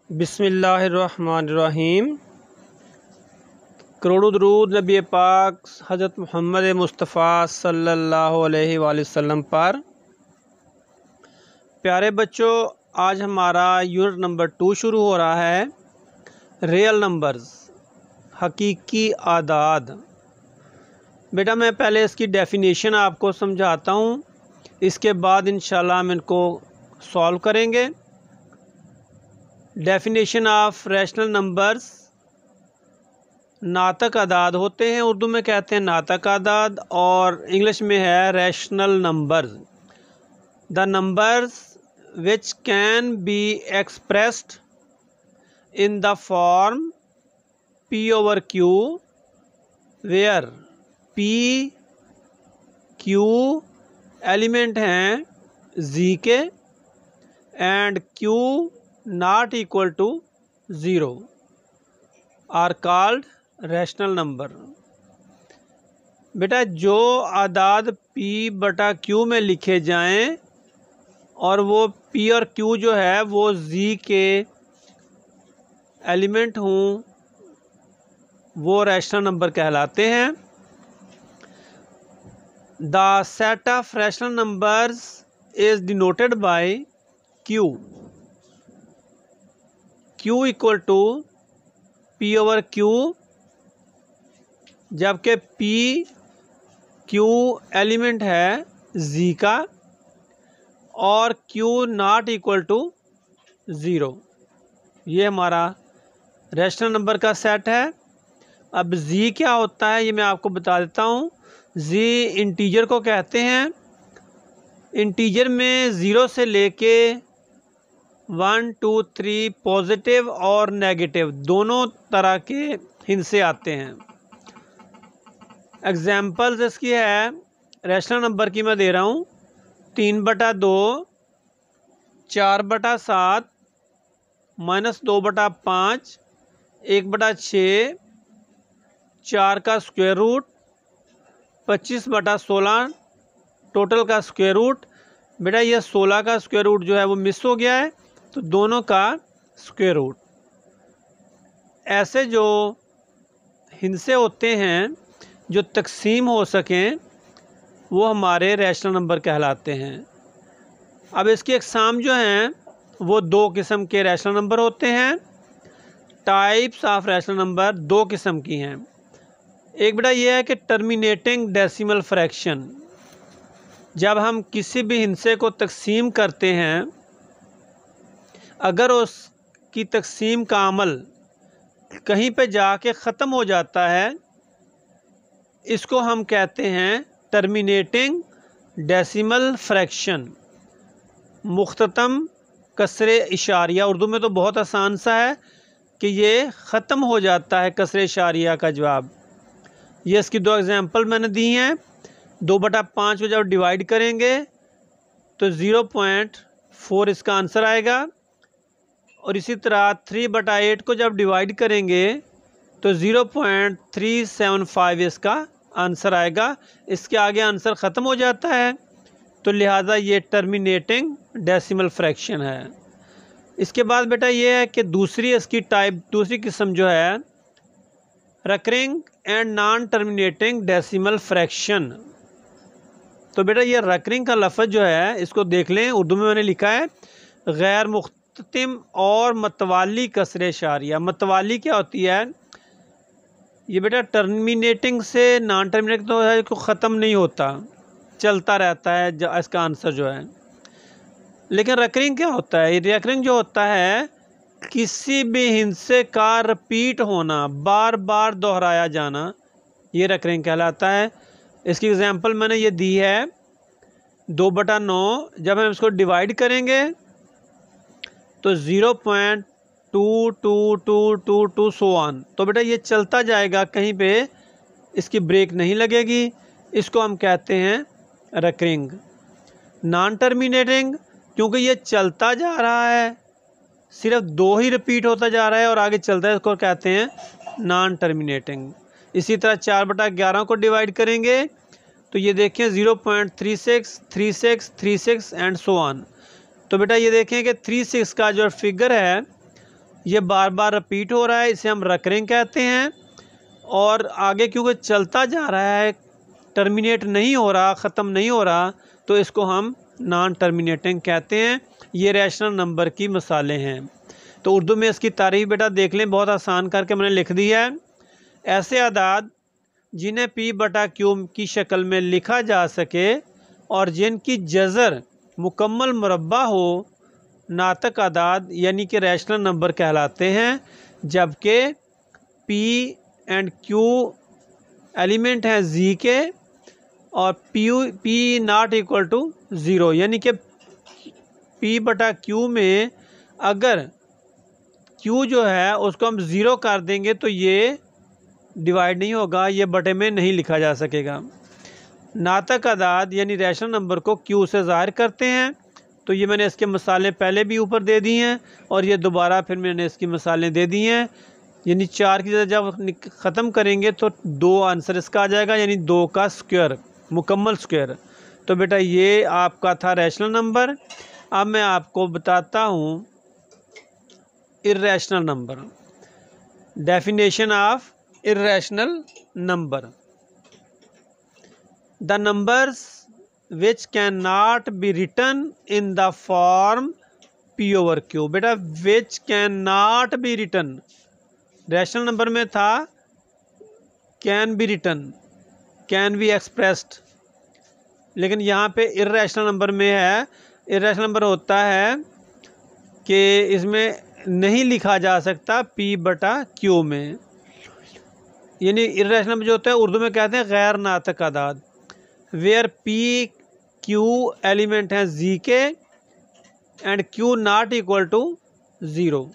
बिस्मिल्लाहिर्रहमानिर्रहीम। करोड़ों दरूद नबी पाक हज़रत मोहम्मद मुस्तफ़ा सल्लल्लाहु अलैहि वसल्लम पर। प्यारे बच्चों, आज हमारा यूनिट नंबर 2 शुरू हो रहा है। रियल नंबर्स, हकीकी आदाद। बेटा मैं पहले इसकी डेफिनेशन आपको समझाता हूँ, इसके बाद इंशाल्लाह हम इनको सॉल्व करेंगे। डेफिनेशन ऑफ रैशनल नंबर्स, नातक आदाद होते हैं, उर्दू में कहते हैं नातक आदाद और इंग्लिश में है rational numbers. The numbers which can be expressed in the form p over q where p q element हैं z के and q not equal to 0 are called rational number. बेटा जो आदाद p बटा q में लिखे जाएं और वो p और q जो है वो z के एलिमेंट हों, वो रैशनल नंबर कहलाते हैं। The set of rational numbers is denoted by q equal to p over q, जबकि p q एलिमेंट है z का और q नॉट इक्वल टू 0। ये हमारा रैशनल नंबर का सेट है। अब z क्या होता है ये मैं आपको बता देता हूँ। z इंटीजर को कहते हैं। इंटीजर में 0 से लेके 1, 2, 3 पॉजिटिव और नेगेटिव दोनों तरह के हिस्से आते हैं। एग्जाम्पल्स इसकी है, रैशनल नंबर की मैं दे रहा हूँ। 3/2, 4/7, -2/5, 1/6, 4 का स्क्वायर रूट, 25/16 टोटल का स्क्वायर रूट। बेटा ये 16 का स्क्वायर रूट जो है वो मिस हो गया है, तो दोनों का स्क्वायर रूट। ऐसे जो हिस्से होते हैं जो तकसीम हो सकें वो हमारे रैशनल नंबर कहलाते हैं। अब इसकी अक़साम जो हैं वो 2 किस्म के रैशनल नंबर होते हैं। टाइप्स ऑफ रैशनल नंबर 2 किस्म की हैं। एक बेटा ये है कि टर्मिनेटिंग डेसिमल फ्रैक्शन, जब हम किसी भी हिस्से को तकसीम करते हैं, अगर उसकी तकसीम का अमल कहीं पे जाके ख़त्म हो जाता है, इसको हम कहते हैं टर्मिनेटिंग डेसिमल फ्रैक्शन। मुख्ततम कसरे इशारिया, उर्दू में तो बहुत आसान सा है कि ये ख़त्म हो जाता है कसरे इशारिया का जवाब। ये इसकी 2 एग्जांपल मैंने दी हैं। 2/5 को जब डिवाइड करेंगे तो 0.4 इसका आंसर आएगा, और इसी तरह 3/8 को जब डिवाइड करेंगे तो 0.375 इसका आंसर आएगा। इसके आगे आंसर ख़त्म हो जाता है, तो लिहाजा ये टर्मिनेटिंग डेसिमल फ्रैक्शन है। इसके बाद बेटा ये है कि दूसरी इसकी टाइप, दूसरी किस्म जो है recurring and non terminating decimal fraction. तो बेटा ये रकरिंग का लफ्ज़ जो है इसको देख लें, उर्दू में मैंने लिखा है गैर मुख्ततिम और मतवाली कसरे इशारिया। मतवाली क्या होती है? ये बेटा टर्मिनेटिंग से नॉन टर्मिनेटिंग तो है, ख़त्म नहीं होता, चलता रहता है इसका आंसर जो है। लेकिन रकरिंग क्या होता है? रकरिंग जो होता है किसी भी हिस्से का रिपीट होना, बार बार दोहराया जाना, ये रकरिंग कहलाता है। इसकी एग्जांपल मैंने ये दी है। 2/9 जब हम इसको डिवाइड करेंगे तो 0.2222 सो ऑन। तो बेटा ये चलता जाएगा, कहीं पे इसकी ब्रेक नहीं लगेगी। इसको हम कहते हैं रकरिंग। नॉन टर्मिनेटिंग, क्योंकि ये चलता जा रहा है, सिर्फ 2 ही रिपीट होता जा रहा है और आगे चलता है, इसको कहते हैं नॉन टर्मिनेटिंग। इसी तरह 4/11 को डिवाइड करेंगे तो ये देखें 0.36, 36, 36 एंड सो ऑन। तो बेटा ये देखें कि 36 का जो फिगर है ये बार बार रिपीट हो रहा है, इसे हम रकरिंग कहते हैं। और आगे क्योंकि चलता जा रहा है, टर्मिनेट नहीं हो रहा, ख़त्म नहीं हो रहा, तो इसको हम नॉन टर्मिनेटिंग कहते हैं। ये रैशनल नंबर की मिसालें हैं। तो उर्दू में इसकी तारीफ बेटा देख लें, बहुत आसान करके मैंने लिख दी है। ऐसे आदाद जिन्हें पी बटा क्यू की शक्ल में लिखा जा सके और जिनकी जज़र मुकम्मल मुरब्बा हो, नातक आदाद यानी कि रैशनल नंबर कहलाते हैं। जबकि पी एंड क्यू एलिमेंट हैं जी के और P not equal to zero, यानी कि पी बटा क्यू में अगर क्यू जो है उसको हम ज़ीरो कर देंगे तो ये डिवाइड नहीं होगा, ये बटे में नहीं लिखा जा सकेगा। नातक आदाद यानी रैशनल नंबर को क्यू से ज़ाहिर करते हैं। तो ये मैंने इसके मिसालें पहले भी ऊपर दे दी हैं और ये दोबारा फिर मैंने इसकी मिसालें दे दी हैं। यानी 4 की जब ख़त्म करेंगे तो 2 आंसर इसका आ जाएगा, यानी 2 का स्क्वायर, मुकम्मल स्क्वायर। तो बेटा ये आपका था रैशनल नंबर। अब मैं आपको बताता हूँ irrational number. Definition of irrational number: the numbers which can not be written in the form P over Q. बेटा which can not be written, rational number में था can be written, can be expressed, लेकिन यहाँ पे irrational number में है, irrational number होता है कि इसमें नहीं लिखा जा सकता पी बटा क्यू में। यानी इर्रेशनल नंबर जो होता है उर्दू में कहते हैं गैर नातक आदाद, वेयर पी क्यू एलिमेंट हैं जी के and Q not equal to zero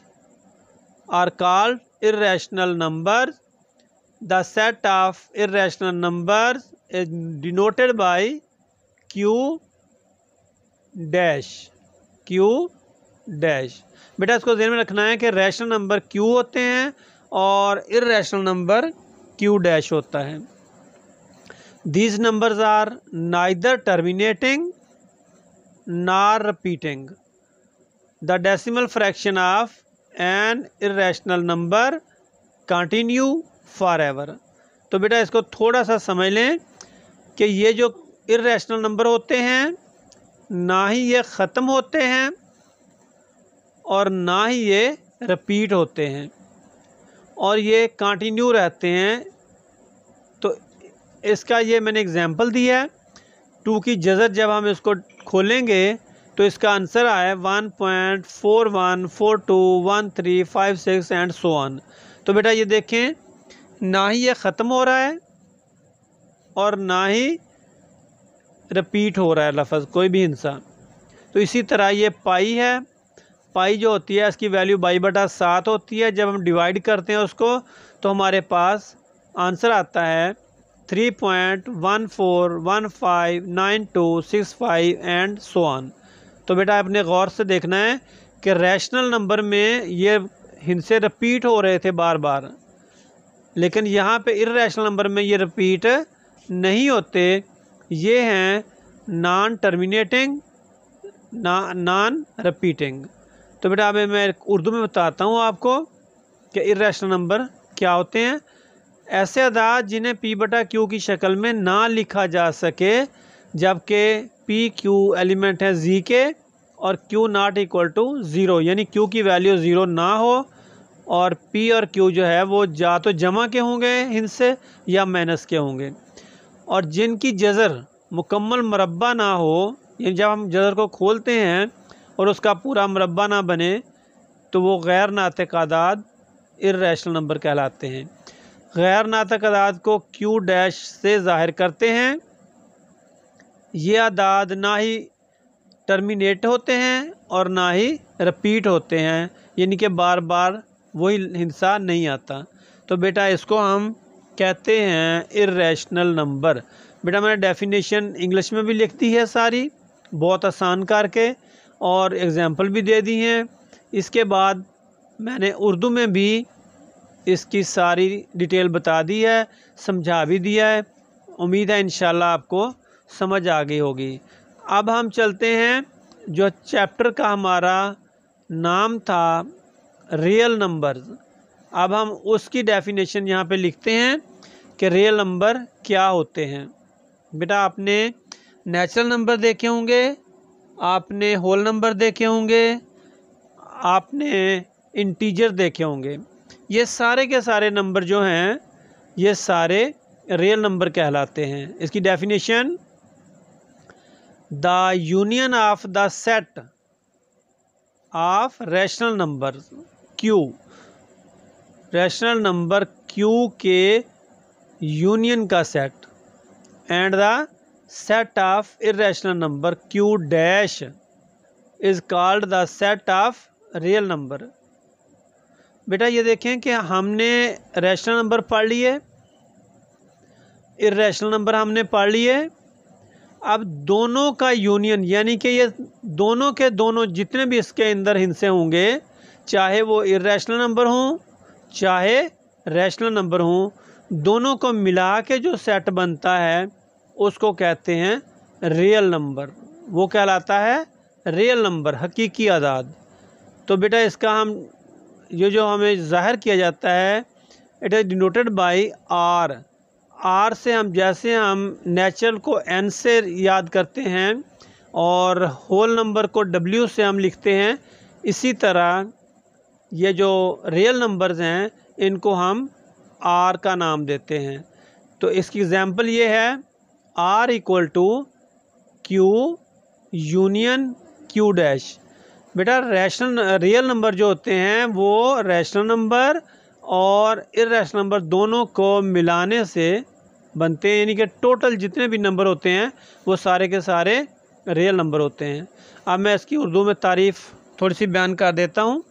are called irrational numbers. The set of irrational numbers is denoted by q dash, q dash। बेटा इसको ध्यान में रखना है कि रैशनल नंबर q होते हैं और irrational नंबर q dash होता है। These numbers are neither terminating nor repeating. The decimal fraction of N irrational number continue for ever. तो बेटा इसको थोड़ा सा समझ लें कि ये जो इर्रेशनल नंबर होते हैं ना ही ये ख़त्म होते हैं और ना ही ये रिपीट होते हैं और ये कंटिन्यू रहते हैं। तो इसका ये मैंने एग्जांपल दिया है। 2 की जज़र जब हम इसको खोलेंगे तो इसका आंसर आए 1.41421356 एंड सो ऑन। तो बेटा ये देखें, ना ही ये ख़त्म हो रहा है और ना ही रिपीट हो रहा है लफ्ज़ कोई भी हिस्सा। तो इसी तरह ये पाई है, पाई जो होती है इसकी वैल्यू 22/7 होती है। जब हम डिवाइड करते हैं उसको तो हमारे पास आंसर आता है 3.14159265 एंड सो ऑन। तो बेटा आपने गौर से देखना है कि रैशनल नंबर में ये हिस्से रिपीट हो रहे थे बार बार, लेकिन यहाँ पे इर्रेशनल नंबर में ये रिपीट नहीं होते। ये हैं नॉन टर्मिनेटिंग, नॉन रिपीटिंग। तो बेटा अब मैं उर्दू में बताता हूँ आपको कि इर्रेशनल नंबर क्या होते हैं। ऐसे अदाद जिन्हें पी बटा क्यू की शक्ल में ना लिखा जा सके जबकि पी क्यू एलिमेंट है जी के और Q not equal to zero, यानी क्यू की वैल्यू ज़ीरो ना हो और पी और क्यू जो है वो या तो जमा के होंगे हिस्से या माइनस के होंगे, और जिनकी जज़र मुकम्मल मुरब्बा ना हो, यानी जब हम जज़र को खोलते हैं और उसका पूरा मुरब्बा ना बने तो वो गैर नातिक आदाद इर्रेशनल नंबर कहलाते हैं। गैर नातिक आदाद को क्यू डैश से ज़ाहिर करते हैं। ये आदाद ना ही टर्मिनेट होते हैं और ना ही रिपीट होते हैं, यानी कि बार बार वही हिस्सा नहीं आता। तो बेटा इसको हम कहते हैं इर्रेशनल नंबर। बेटा मैंने डेफिनेशन इंग्लिश में भी लिख दी है सारी, बहुत आसान करके, और एग्जांपल भी दे दी हैं। इसके बाद मैंने उर्दू में भी इसकी सारी डिटेल बता दी है, समझा भी दिया है। उम्मीद है इंशाल्लाह आपको समझ आ गई होगी। अब हम चलते हैं जो चैप्टर का हमारा नाम था रियल नंबर्स। अब हम उसकी डेफिनेशन यहाँ पे लिखते हैं कि रियल नंबर क्या होते हैं। बेटा आपने नेचुरल नंबर देखे होंगे, आपने होल नंबर देखे होंगे, आपने इंटीजर देखे होंगे। ये सारे के सारे नंबर जो हैं ये सारे रियल नंबर कहलाते हैं। इसकी definition, the union of the set of rational number Q, rational number Q के यूनियन का set, and the set of irrational number Q dash is called the set of real number. बेटा ये देखें कि हमने रैशनल नंबर पढ़ लिए, irrational number हमने पढ़ लिए। अब दोनों का यूनियन, यानी कि ये दोनों के दोनों जितने भी इसके अंदर हिस्से होंगे, चाहे वो इर्रेशनल नंबर हों चाहे रैशनल नंबर हों, दोनों को मिला के जो सेट बनता है उसको कहते हैं रियल नंबर। वो कहलाता है रियल नंबर, हकीकी आदाद। तो बेटा इसका हम ये जो हमें ज़ाहिर किया जाता है, it is denoted by R. R से हम, जैसे हम नेचुरल को एन से याद करते हैं और होल नंबर को डब्ल्यू से हम लिखते हैं, इसी तरह ये जो रियल नंबर्स हैं इनको हम आर का नाम देते हैं। तो इसकी एग्जांपल ये है, R equal to Q union Q dash. बेटा रियल नंबर जो होते हैं वो रैशनल नंबर और इर्रेशनल नंबर दोनों को मिलाने से बनते हैं, यानी कि टोटल जितने भी नंबर होते हैं वो सारे के सारे रियल नंबर होते हैं। अब मैं इसकी उर्दू में तारीफ़ थोड़ी सी बयान कर देता हूँ।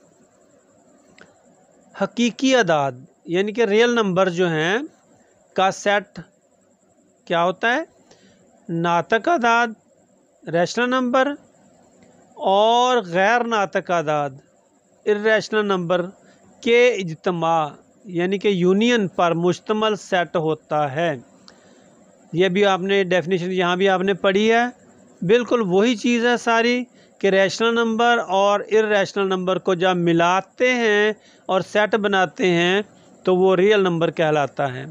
हकीकी आदाद यानी कि रियल नंबर जो हैं का सेट क्या होता है, नातक आदाद रैशनल नंबर और गैर नातक आदाद इर्रेशनल नंबर के इज्तमा यानी कि यूनियन पर मुश्तमल सेट होता है। यह भी आपने डेफिनेशन यहाँ भी आपने पढ़ी है, बिल्कुल वही चीज़ है सारी कि रैशनल नंबर और इर्रेशनल नंबर को जब मिलाते हैं और सेट बनाते हैं तो वो रियल नंबर कहलाता है।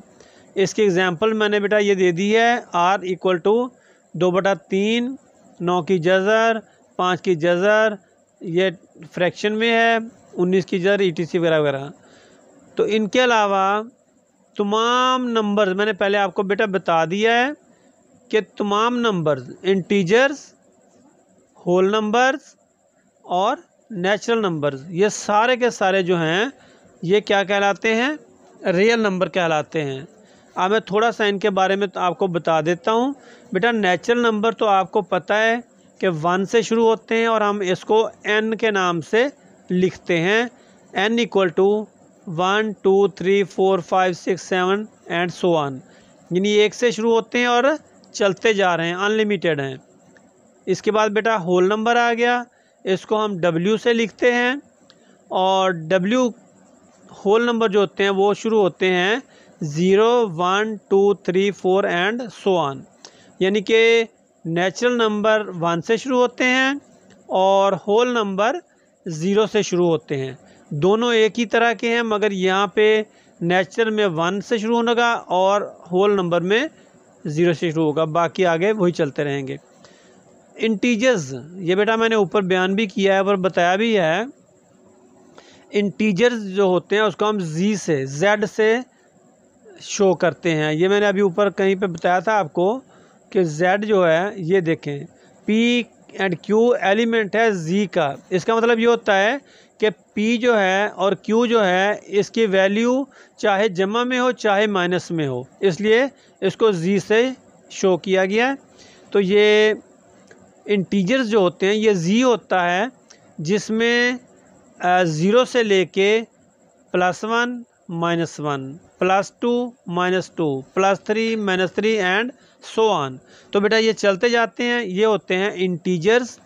इसकी एग्जांपल मैंने बेटा ये दे दी है, आर इक्वल टू 2/3, 9 की जज़र, 5 की जज़र, ये फ्रैक्शन में है, 19 की जज़र, ETC वगैरह वगैरह। तो इनके अलावा तमाम नंबर्स मैंने पहले आपको बेटा बता दिया है कि तमाम नंबर्स, इंटीजर्स, होल नंबर्स और नेचुरल नंबर्स, ये सारे के सारे जो हैं ये क्या कहलाते हैं, रियल नंबर कहलाते हैं। अब मैं थोड़ा सा इनके बारे में तो आपको बता देता हूँ। बेटा नेचुरल नंबर तो आपको पता है कि 1 से शुरू होते हैं और हम इसको n के नाम से लिखते हैं, n equal to 1 2 3 4 5 6 7 and so on, यानी 1 से शुरू होते हैं और चलते जा रहे हैं, अनलिमिटेड हैं। इसके बाद बेटा होल नंबर आ गया, इसको हम W से लिखते हैं और W होल नंबर जो होते हैं वो शुरू होते हैं 0 1 2 3 4 एंड सो ऑन, यानी कि नेचुरल नंबर 1 से शुरू होते हैं और होल नंबर 0 से शुरू होते हैं। दोनों एक ही तरह के हैं, मगर यहाँ पे नेचुरल में 1 से शुरू होगा और होल नंबर में 0 से शुरू होगा, बाकी आगे वही चलते रहेंगे। इंटीजर्स, ये बेटा मैंने ऊपर बयान भी किया है और बताया भी है। इंटीजर्स जो होते हैं उसको हम Z से शो करते हैं। ये मैंने अभी ऊपर कहीं पे बताया था आपको कि Z जो है, ये देखें P एंड Q एलिमेंट है Z का। इसका मतलब ये होता है कि P जो है और Q जो है इसकी वैल्यू चाहे जमा में हो चाहे माइनस में हो, इसलिए इसको Z से शो किया गया है। तो ये इंटीजर्स जो होते हैं ये Z होता है जिसमें 0 से लेके +1 -1 +2 -2 +3 -3 एंड सो ऑन। तो बेटा ये चलते जाते हैं, ये होते हैं इंटीजर्स।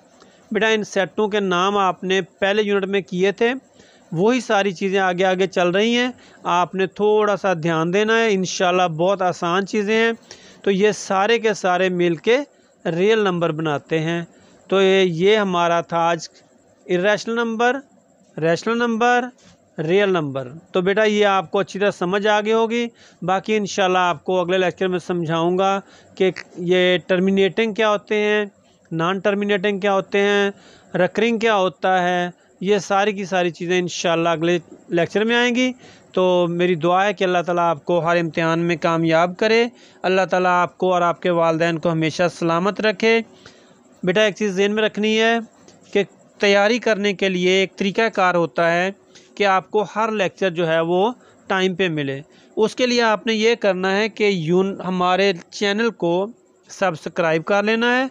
बेटा इन सेटों के नाम आपने पहले यूनिट में किए थे, वही सारी चीज़ें आगे आगे चल रही हैं, आपने थोड़ा सा ध्यान देना है, इंशाल्लाह बहुत आसान चीज़ें हैं। तो ये सारे के सारे मिल के रियल नंबर बनाते हैं। तो ये हमारा था आज irrational number, rational number, real number. तो बेटा ये आपको अच्छी तरह समझ आ गई होगी। बाकी इंशाल्लाह आपको अगले लेक्चर में समझाऊंगा कि ये टर्मिनेटिंग क्या होते हैं, नॉन टर्मिनेटिंग क्या होते हैं, रिकरिंग क्या होता है। ये सारी की सारी चीज़ें इंशाल्लाह अगले लेक्चर में आएंगी। तो मेरी दुआ है कि अल्लाह ताला आपको हर इम्तिहान में कामयाब करे। अल्लाह ताला आपको और आपके वालिदैन को हमेशा सलामत रखे। बेटा एक चीज़ ज़हन में रखनी है कि तैयारी करने के लिए एक तरीक़ाकार होता है कि आपको हर लेक्चर जो है वो टाइम पे मिले। उसके लिए आपने ये करना है कि हमारे चैनल को सब्सक्राइब कर लेना है,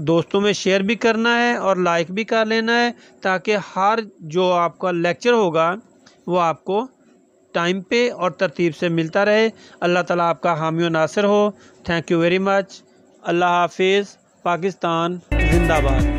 दोस्तों में शेयर भी करना है और लाइक भी कर लेना है, ताकि हर जो आपका लेक्चर होगा वो आपको टाइम पे और तरतीब से मिलता रहे। अल्लाह ताला आपका हामी व नासिर हो। Thank you very much. अल्लाह हाफिज़। पाकिस्तान जिंदाबाद।